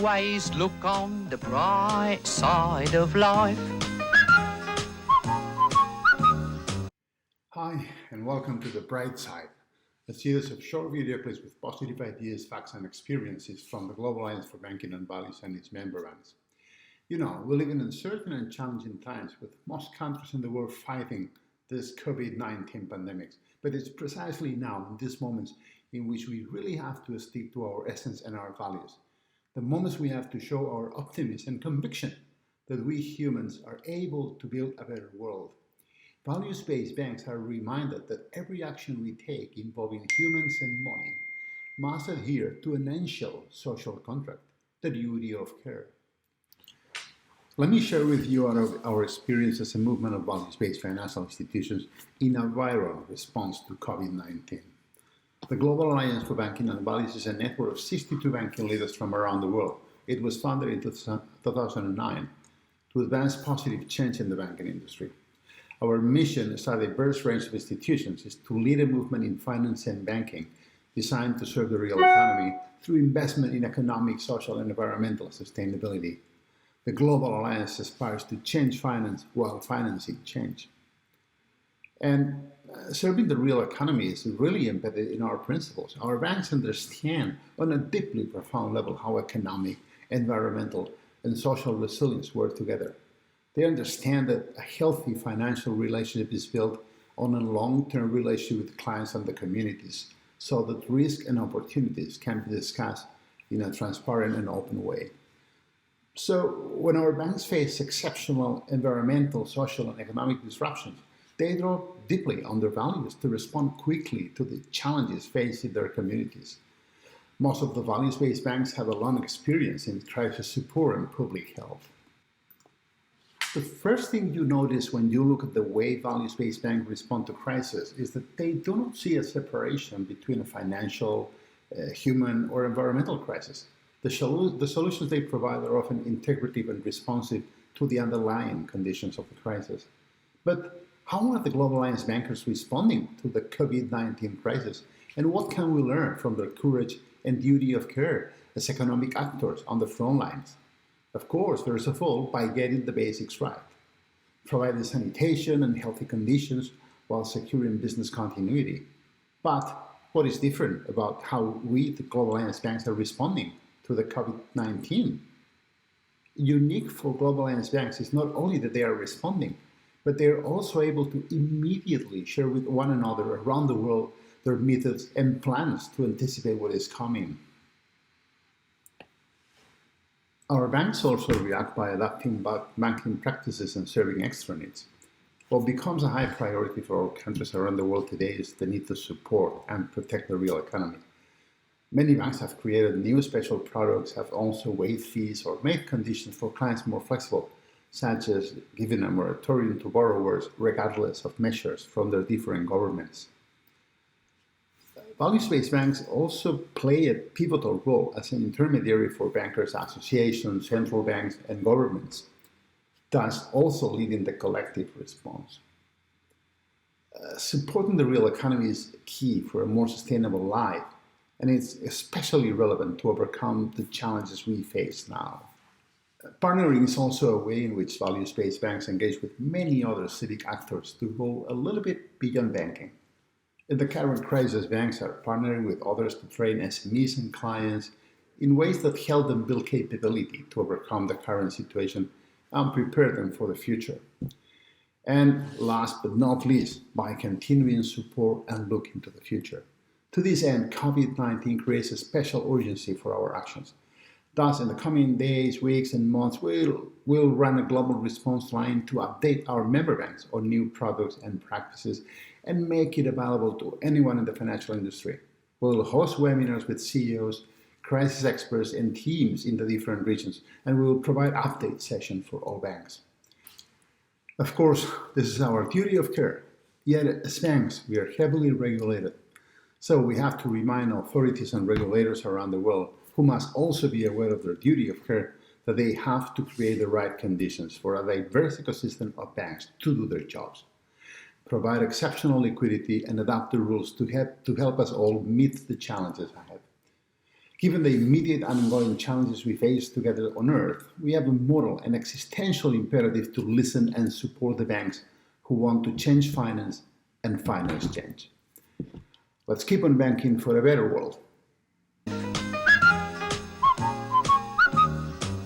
always look on the bright side of life. Hi, and welcome to The Bright Side, a series of short video clips with positive ideas, facts, and experiences from the Global Alliance for Banking and Values and its member banks. You know, we live in uncertain and challenging times with most countries in the world fighting this COVID-19 pandemic. But it's precisely now, in these moments, in which we really have to stick to our essence and our values. The moments we have to show our optimism and conviction that we humans are able to build a better world. Values-based banks are reminded that every action we take involving humans and money must adhere to an essential social contract, the duty of care. Let me share with you our experience as a movement of values-based financial institutions in a viral response to COVID-19. The Global Alliance for Banking and Values is a network of 62 banking leaders from around the world. It was founded in 2009 to advance positive change in the banking industry. Our mission as a diverse range of institutions is to lead a movement in finance and banking designed to serve the real economy through investment in economic, social, and environmental sustainability. The Global Alliance aspires to change finance while financing change. And serving the real economy is really embedded in our principles. Our banks understand on a deeply profound level how economic, environmental, and social resilience work together. They understand that a healthy financial relationship is built on a long-term relationship with clients and the communities, so that risk and opportunities can be discussed in a transparent and open way. So when our banks face exceptional environmental, social, and economic disruptions, they draw deeply on their values to respond quickly to the challenges faced in their communities. Most of the values-based banks have a long experience in crisis support and public health. The first thing you notice when you look at the way values-based banks respond to crisis is that they do not see a separation between a financial, human, or environmental crisis. The solutions they provide are often integrative and responsive to the underlying conditions of the crisis. But how are the Global Alliance bankers responding to the COVID-19 crisis, and what can we learn from their courage and duty of care as economic actors on the front lines? Of course, first of all, by getting the basics right, providing sanitation and healthy conditions while securing business continuity. But what is different about how we, the Global Alliance banks, are responding to the COVID-19? Unique for Global Alliance banks is not only that they are responding, but they are also able to immediately share with one another around the world their methods and plans to anticipate what is coming. Our banks also react by adapting banking practices and serving extra needs. What becomes a high priority for our countries around the world today is the need to support and protect the real economy. Many banks have created new special products, have also waived fees or made conditions for clients more flexible, such as giving a moratorium to borrowers regardless of measures from their different governments. Values-based banks also play a pivotal role as an intermediary for bankers' associations, central banks, and governments, thus also leading the collective response. Supporting the real economy is key for a more sustainable life, and it's especially relevant to overcome the challenges we face now. Partnering is also a way in which values-based banks engage with many other civic actors to go a little bit beyond banking. In the current crisis, banks are partnering with others to train SMEs and clients in ways that help them build capability to overcome the current situation and prepare them for the future. And last but not least, by continuing support and look into the future. To this end, COVID-19 creates a special urgency for our actions. Thus, in the coming days, weeks, and months, we'll run a global response line to update our member banks on new products and practices and make it available to anyone in the financial industry. We'll host webinars with CEOs, crisis experts, and teams in the different regions, and we will provide update sessions for all banks. Of course, this is our duty of care, yet as banks, we are heavily regulated. So we have to remind authorities and regulators around the world, who must also be aware of their duty of care, that they have to create the right conditions for a diverse ecosystem of banks to do their jobs, provide exceptional liquidity, and adapt the rules to help us all meet the challenges ahead. Given the immediate and ongoing challenges we face together on Earth, we have a moral and existential imperative to listen and support the banks who want to change finance and finance change. Let's keep on banking for a better world.